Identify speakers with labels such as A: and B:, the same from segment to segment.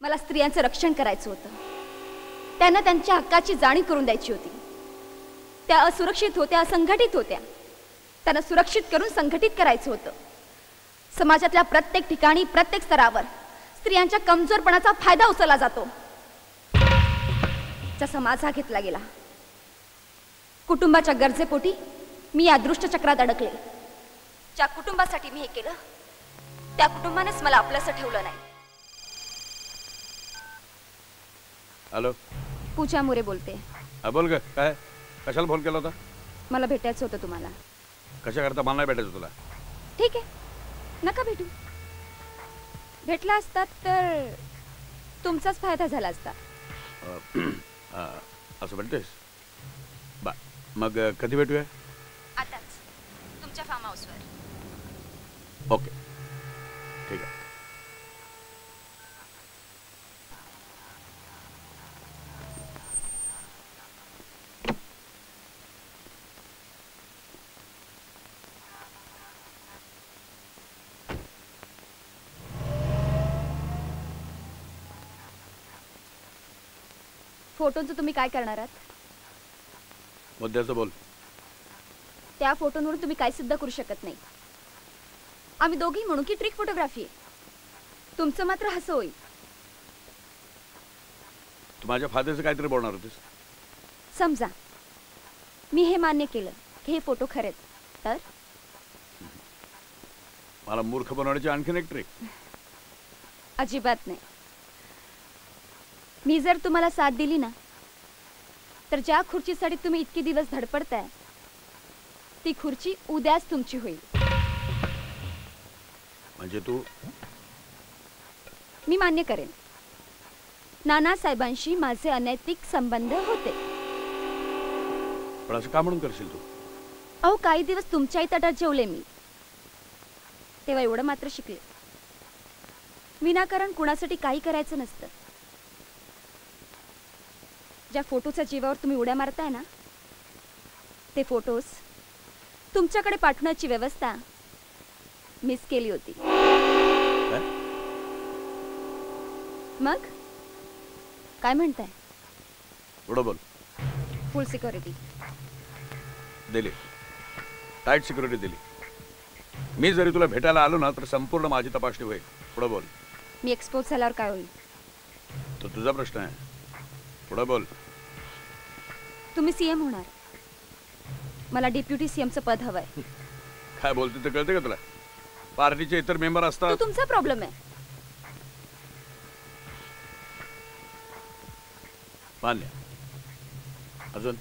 A: मला स्त्रियांचं रक्षण करायचं होतं, त्यांना त्यांच्या हक्काची जाणीव करून द्यायची होती. त्या असुरक्षित होत्या, असंघटित होत्या, त्यांना सुरक्षित करून संघटित करायचं होतं. समाजातल्या प्रत्येक ठिकाणी, प्रत्येक स्तरावर स्त्रियांच्या कमजोरपणाचा फायदा उचलला जातो. जसा माझा घेतला गेला. कुटुंबाच्या गरजेपोटी मी या दृष्टचक्रात अडकले. ज्या कुटुंबासाठी मी हे केलं, त्या कुटुंबानेच मला आपलंसं ठेवलं नाही.
B: हॅलो,
A: पूजा मोरे बोलते.
B: बोल ग, काय कशाला फोन केला होता?
A: मला भेटायचं होतं तुम्हाला.
B: कशा करता? मला नाही भेटायचं तुला.
A: ठीक आहे, नका भेटू. भेटला असतात तर तुमचाच फायदा झाला असता.
B: असं म्हणतेस? बा मग कधी भेटूया?
A: आताच तुमच्या फार्म हाऊसवर.
B: ओके, ठीक आहे.
A: फोटोंचं तुम्ही काय करणार आहात?
B: मुद्द्याचं बोल.
A: त्या फोटोंवरून तुम्ही काय सिद्ध करू शकत नाही. आम्ही दोघी म्हणू की ट्रिक फोटोग्राफी आहे. तुमचं मात्र हसं होईल.
B: तू माझ्या फादरचं काहीतरी बोलणार होतीस.
A: समजा मी हे मान्य केलं की हे फोटो खरेत, तर
B: मला मूर्ख बनवण्याची आणखीन एक ट्रिक.
A: अजिबात नाही. मी जर तुम्हाला साथ दिली ना, तर ज्या खुर्चीसाठी तुम्ही इतके दिवस धडपडताय, ती खुर्ची उद्याच तुमची होईल.
B: म्हणजे तू?
A: मी मान्य करेन. नानासाहेबांशी माझे अनैतिक संबंध होते.
B: पण असं का म्हणून करशील तू?
A: अहो, काही दिवस तुमच्याही तटात जेवले मी, तेव्हा एवढं मात्र शिकले. विनाकारण कुणासाठी काही करायचं नसतं. ज्या फोटोच्या जीवावर तुम्ही उड्या मारताय ना, ते फोटोज तुमच्याकडे पाठवण्याची व्यवस्था मिस केली होती. मग काय म्हणताय?
B: पुढं बोल.
A: फुल सिक्युरिटी
B: दिली, टाईट सिक्युरिटी दिली. मी जरी तुला भेटायला आलो ना, तर संपूर्ण माझी तपासणी होईल. पुढं बोल.
A: मी एक्सपोज झाल्यावर काय होईल?
B: तो तुझा प्रश्न आहे. पुढं बोल.
A: तुम्ही सीएम होणार, मला डेप्युटी सीएमचं पद हवंय.
B: काय बोलते ते कळते का तुला? पार्टीचे इतर मेंबर असतात.
A: तो तुमचा प्रॉब्लेम आहे.
B: मान्य. अजून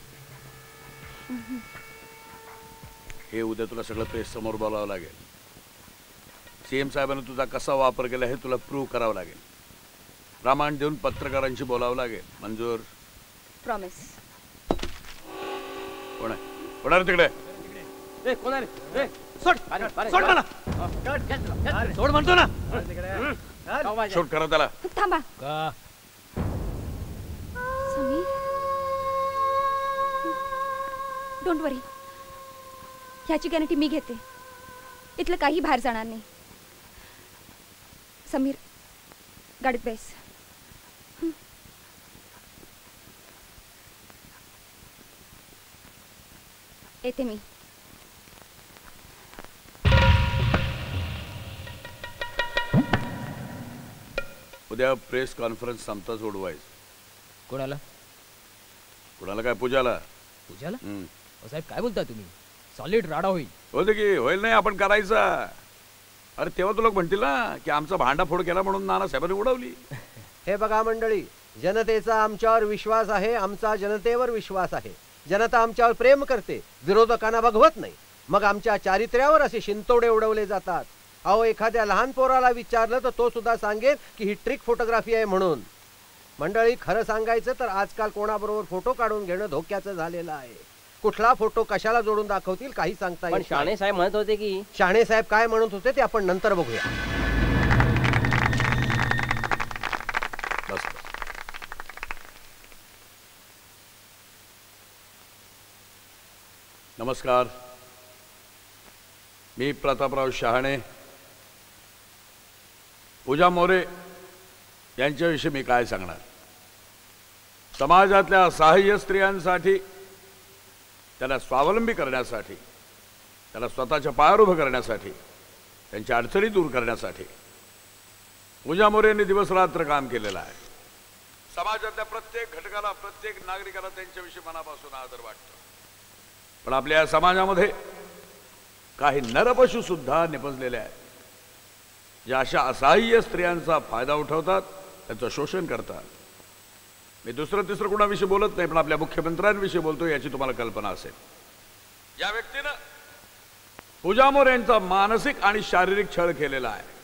B: हे उद्या तुला सगळं प्रेस समोर बोलावं लागेल. सीएम साहेबांनी तुझा कसा वापर केला हे तुला प्रूव्ह करावं लागेल. प्रमाण देऊन पत्रकारांशी बोलावं लागेल. मंजूर?
A: प्रॉमिस.
B: कोण आहे? कोण आहे तिकडे?
C: कोण आहे रे? सोड सोड मला. सोड म्हणतो ना.
B: शूट करा त्याला.
A: थांबा. समीर, डोंट वरी. ह्याची गॅरंटी मी घेते. इथलं काही बाहेर जाणार नाही. समीर, गाडीत बेस. येते मी.
B: उद्या प्रेस कॉन्फरन्स संपताच उडवायचं.
C: कोणाला?
B: कुणाला काय? पूजाला.
C: पूजाला? साहेब काय बोलता तुम्ही? सॉलिड राडा होईल.
B: होते की होईल नाही, आपण करायचा. अरे तेव्हा तुला म्हणतील ना की आमचा भांडाफोड केला म्हणून नानासाहेबांनी उडवली.
D: हे बघा मंडळी, जनतेचा आमच्यावर विश्वास आहे, आमचा जनतेवर विश्वास आहे. जनता आमच्यावर प्रेम करते, विरोधकांना बघवत नाही. मग आमच्या चारित्र्यावर असे शिंतोडे उडवले जातात. अहो, एखाद्या लहान पोराला विचारलं तर तो सुद्धा सांगेल की ही ट्रिक फोटोग्राफी आहे म्हणून. मंडळी, खरं सांगायचं तर आजकाल कोणाबरोबर फोटो काढून घेणं धोक्याचं झालेलं आहे. कुठला फोटो कशाला जोडून दाखवतील काही सांगता येत नाही.
C: शाणे साहेब म्हणत होते की
D: शाणे साहेब काय म्हणत होते ते आपण नंतर बघूया.
B: बस. नमस्कार, मी प्रतापराव शहाणे. पूजा मोरे यांच्याविषयी मी काय सांगणार. समाजातल्या असहाय्य स्त्रियांसाठी, त्यांना स्वावलंबी करण्यासाठी, त्यांना स्वतःच्या पायावर उभं करण्यासाठी, त्यांच्या अडचणी दूर करण्यासाठी पूजा मोरे यांनी दिवसरात्र काम केलेलं आहे. समाजातल्या प्रत्येक घटकाला, प्रत्येक नागरिकाला त्यांच्याविषयी मनापासून आदर वाटतो. पण आपल्या या समाजामध्ये काही नरपशु सुद्धा निपजलेले आहेत, जे अशा असहाय्य स्त्रियांचा फायदा उठवतात, त्यांचं शोषण करतात. मी दुसरं तिसरं कोणाविषयी बोलत नाही, पण आपल्या मुख्यमंत्र्यांविषयी बोलतो, याची तुम्हाला कल्पना असेल. या व्यक्तीनं पूजा मोरे यांचा मानसिक आणि शारीरिक छळ केलेला आहे,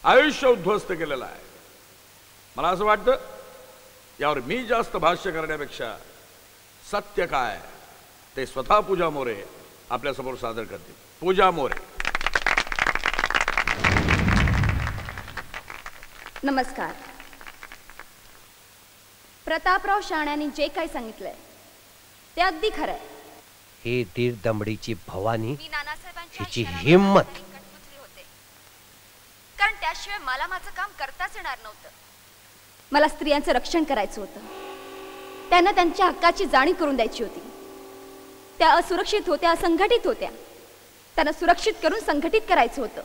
B: आयुष्य उद्ध्वस्त केलेलं आहे. मला असं वाटतं यावर मी जास्त भाष्य करण्यापेक्षा सत्य काय ते स्वतः पूजा मोरे आपल्यासमोर सादर करतील. पूजा मोरे.
A: नमस्कार. प्रतापराव शाण्यानी जे काही सांगितलंय ते अगदी खरं आहे.
D: ही दीड दमडीची भवानी,
A: मी नानासाहेबांच्या
D: हिची
A: इशाऱ्यावर
D: हिम्मत.
A: कटपुतली होते, कारण त्याशिवाय मला माझं काम करताच येणार नव्हतं. मला स्त्रियांचं रक्षण करायचं होतं, त्यांना त्यांच्या हक्काची जाणीव करून द्यायची होती. त्या असुरक्षित होत्या, असंघटित होत्या, त्यांना सुरक्षित करून संघटित करायचं होतं.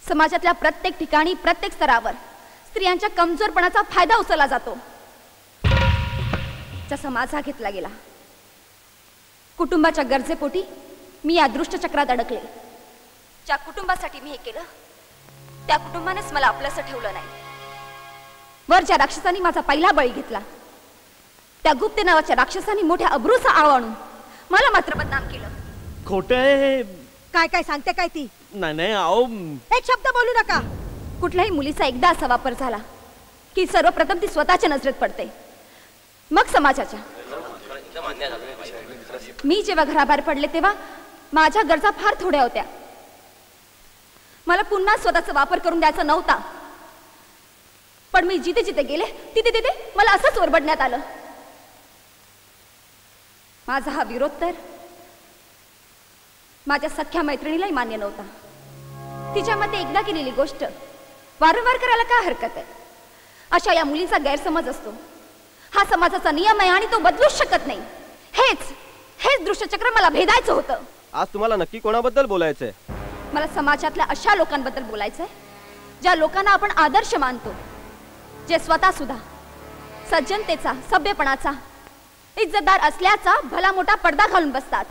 A: समाजातल्या प्रत्येक ठिकाणी, प्रत्येक स्तरावर स्त्रियांच्या कमजोरपणाचा फायदा उचलला जातो. जसा माझा घेतला गेला. कुटुंबाच्या गरजेपोटी मी या दुष्टचक्रात अडकले. ज्या कुटुंबासाठी मी हे केलं, त्या कुटुंबानेच मला आपलंसं ठेवलं नाही. वर ज्या राक्षसांनी माझा पहिला बळी घेतला, त्या गुप्ते नावाच्या राक्षसांनी मोठ्या अब्रूचा आळ आणून मला मात्र बदनाम केलं.
C: खोटं आहे.
E: काय काय सांगते काय ती?
C: नाही नाही, अहो
E: एक शब्द बोलू नका.
A: कुठल्याही मुलीचा एकदा असा वापर झाला की सर्वप्रथम ती स्वतःच्या नजरेत पडते, मग समाजाच्या. मी जेव्हा घराबाहेर पडले तेव्हा माझ्या गरजा फार थोड्या होत्या. मला पुन्हा स्वतःचा वापर करून द्यायचा नव्हता. पण मी जिथे जिथे गेले तिथे तिथे मला असंच ओरबडण्यात आलं. माझा हा विरोध तर माझ्या सख्या मैत्रिणीलाही मान्य नव्हता. तिच्यामध्ये एकदा केलेली गोष्ट वारंवार करायला काय हरकत आहे? अशा या मुलीचा गैरसमज असतो. हा समाजाचा नियम आहे आणि तो बदलूच शकत नाही. हेच दुष्टचक्र मला भेदायचं होतं.
F: आज तुम्हाला नक्की कोणाबद्दल बोलायचंय?
A: मला समाजातल्या अशा लोकांबद्दल बोलायचंय ज्या लोकांना आपण आदर्श मानतो, जे स्वतः सुद्धा सज्जनतेचा, सभ्यपणाचा, इज्जतदार असल्याचा भला मोठा पडदा घालून बसतात.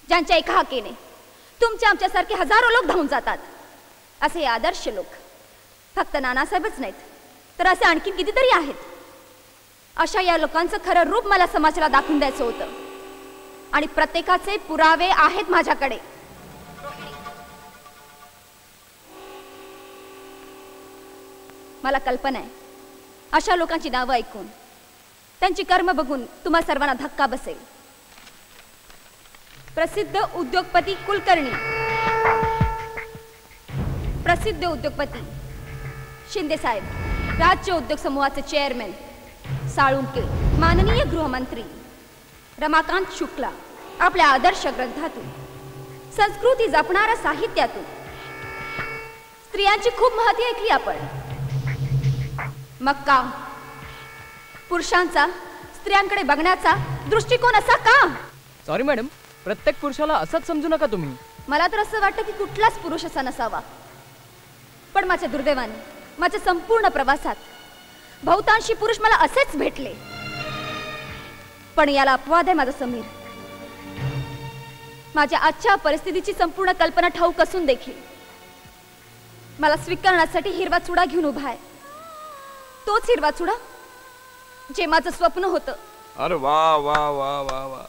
A: ज्यांच्या एका हाकेने तुमच्या आमच्यासारखे हजारो लोक धावून जातात. असे हे आदर्श लोक फक्त नानासाहेबच नाहीत, तर असे आणखी कितीतरी आहेत. अशा या लोकांचं खरं रूप मला समाजाला दाखवून द्यायचं होतं, आणि प्रत्येकाचे पुरावे आहेत माझ्याकडे. मला कल्पना आहे अशा लोकांची नावं ऐकून, त्यांची कर्म बघून तुम्हा सर्वांना धक्का बसेल. प्रसिद्ध उद्योगपती कुलकर्णी, प्रसिद्ध उद्योगपती शिंदे साहेब, राज्य उद्योग समूहाचे चेअरमॅन साळुंके, माननीय गृहमंत्री रमाकांत शुक्ला, आपल्या आदर्श ग्रंथातून, संस्कृती जपणाऱ्या साहित्यातून स्त्रियांची खूप महती ऐकली आपण. मग का पुरुषांचा स्त्रियांकडे बघण्याचा दृष्टिकोन असा का?
G: सॉरी मॅडम, प्रत्येक पुरुषाला असंच समजू नका तुम्ही.
A: मला तर असं वाटतं की कुठलाच पुरुष असा नसावा. पण माझ्या दुर्दैवाने माझ्या संपूर्ण प्रवासात बहुतांशी पुरुष मला असेच भेटले. पण याला अपवाद आहे माझा समीर. माझ्या आजच्या परिस्थितीची संपूर्ण कल्पना ठाऊक असून देखील मला स्वीकारण्यासाठी हिरवा चुडा घेऊन उभा आहे. तोच हिरवा चुडा जे माझं स्वप्न होतं.
B: अरे वा वा वा वा वा.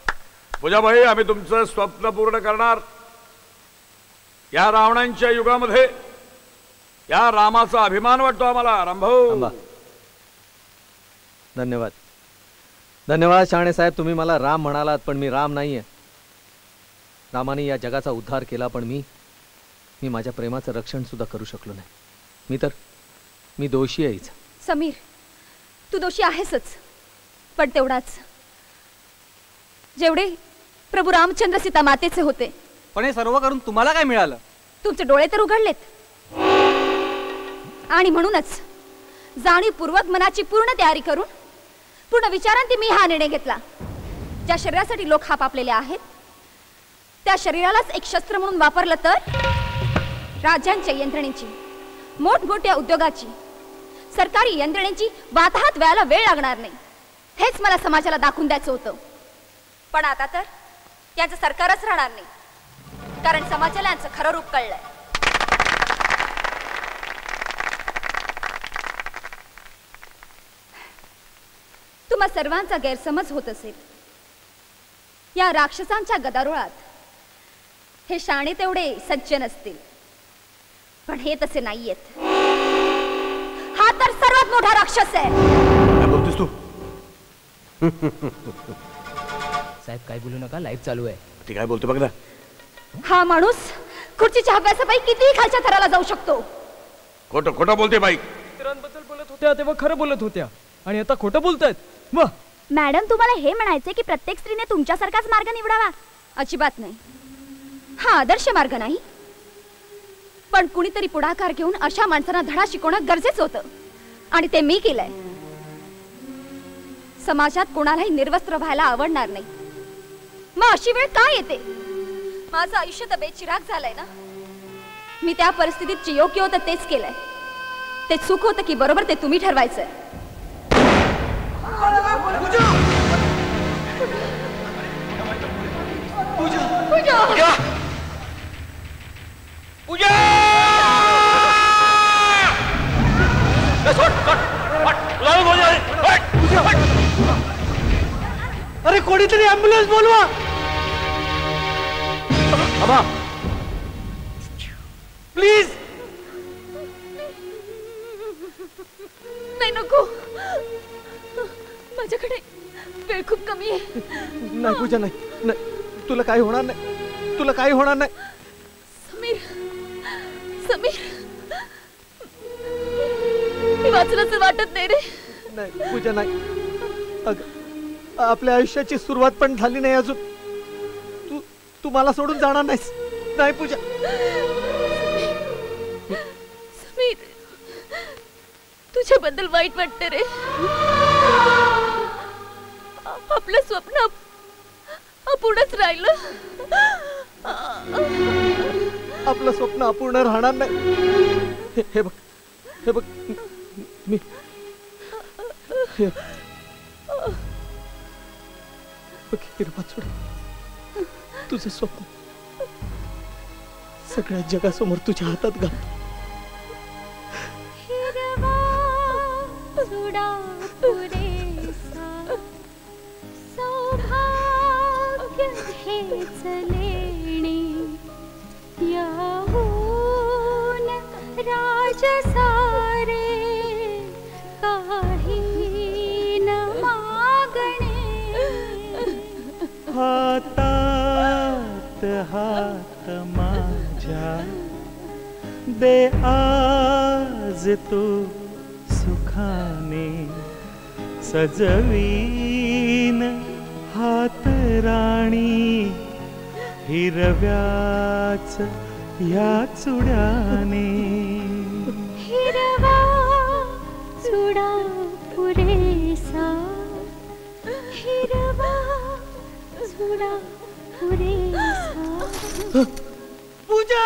B: पूजाबाई, आम्ही तुमचं स्वप्न पूर्ण करणार. या रावणांच्या युगामध्ये या रामाचा अभिमान वाटतो आम्हाला. रामभाऊ,
F: धन्यवाद. धन्यवाद शाणे साहेब, तुम्ही मला राम म्हणालात, पण मी राम नाहीये. रामाने या जगाचा उद्धार केला, पण मी माझ्या प्रेमाचं रक्षण सुद्धा करू शकलो नाही. मी दोषी आहेच.
A: समीर, तू दोषी आहेसच, पण तेवढाच जेवढे प्रभू रामचंद्र सीता मातेचे होते.
C: पण हे सर्व करून तुम्हाला काय मिळालं?
A: तुमचे डोळे तर उघडलेत. आणि म्हणूनच जाणीवपूर्वक मनाची पूर्ण तयारी करून पूर्ण विचारांती मी हा निर्णय घेतला. ज्या शरीरासाठी लोक हापापलेले आहेत त्या शरीरालाच एक शस्त्र म्हणून वापरलं तर राज्यांच्या यंत्रणेची, मोठमोठ्या उद्योगाची, सरकारी यंत्रणेची वाताहत व्हायला वेळ लागणार नाही. हेच मला समाजाला दाखवून द्यायचं होतं. पण आता तर याचं सरकारच राहणार नाही, कारण समाजाला यांचं खरं रूप कळलंय. तुम्हा सर्वांचा गैरसमज होत असेल. या राक्षसांच्या गदारोळात हे शाणे तेवढे सज्जन असतील, पण हे तसे नाहीयेत. हा तर सर्वात मोठा राक्षस आहे.
B: काय बोलतोस तू?
G: साहेब काय बोलू नका, लाईव्ह चालू आहे.
B: ती काय बोलतो बघ ना.
A: हा माणूस खुर्चीच्या अभ्यासापायी कितीही खालच्या थराला जाऊ शकतो.
B: खोटं खोटं बोलते बाई.
G: मित्रांबद्दल बोलत होत्या तेव्हा खरं बोलत होत्या आणि आता खोटं बोलतायत. वाह
A: मॅडम, तुम्हाला हे म्हणायचे की प्रत्येक स्त्रीने तुमच्यासारखाच मार्ग निवडावा? अजिबात नाही. हा आदर्श मार्ग नाही, पण कुणीतरी पुढाकार घेऊन अशा माणसांना धडा शिकवणं गरजेचं होतं आणि ते मी केलंय. समाजात कोणालाही निर्वस्त्र व्हायला आवडणार नाही. मग अशी वेळ काय येते? माझं आयुष्य तर बेचिराग झालंय ना. मी त्या परिस्थितीत जे योग्य होतं तेच केलंय. ते चूक होतं की बरोबर ते तुम्ही ठरवायचंय.
C: अरे कोणीतरी ॲम्ब्युलन्स बोलवा. प्लीज.
A: नाही नको, माझ्याकडे वेळ खूप कमी आहे.
F: नाही पूजा, नाही, तुला काही होणार नाही, तुला काही होणार नाही.
A: समीर, समीर, मी वाचलं असं वाटत नाही रे.
F: नाही पूजा, नाही. आपल्या आयुष्याची सुरुवात पण झाली नाही अजून. तू मला सोडून जाणार नाहीस. नाही पूजा.
A: समीर, तुझ्याबद्दल वाईट वाटतं रे. आपलं स्वप्न अपूर्णच राहिलं.
F: आपलं स्वप्न अपूर्ण राहणार नाही. हे बघ, हे बघ, मी तुझं स्वप्न सगळ्या जगासमोर तुझ्या हातात घाल.
A: राजसारे काही न मागणे.
H: हातात हात माझ्या दे आज तो सुखाने सजवीन हात राणी हिरव्याच ह्या चुड्याने.
A: हिरवा चुडा पुरेसा, हिरवा चुडा पुरेसा.
C: पूजा.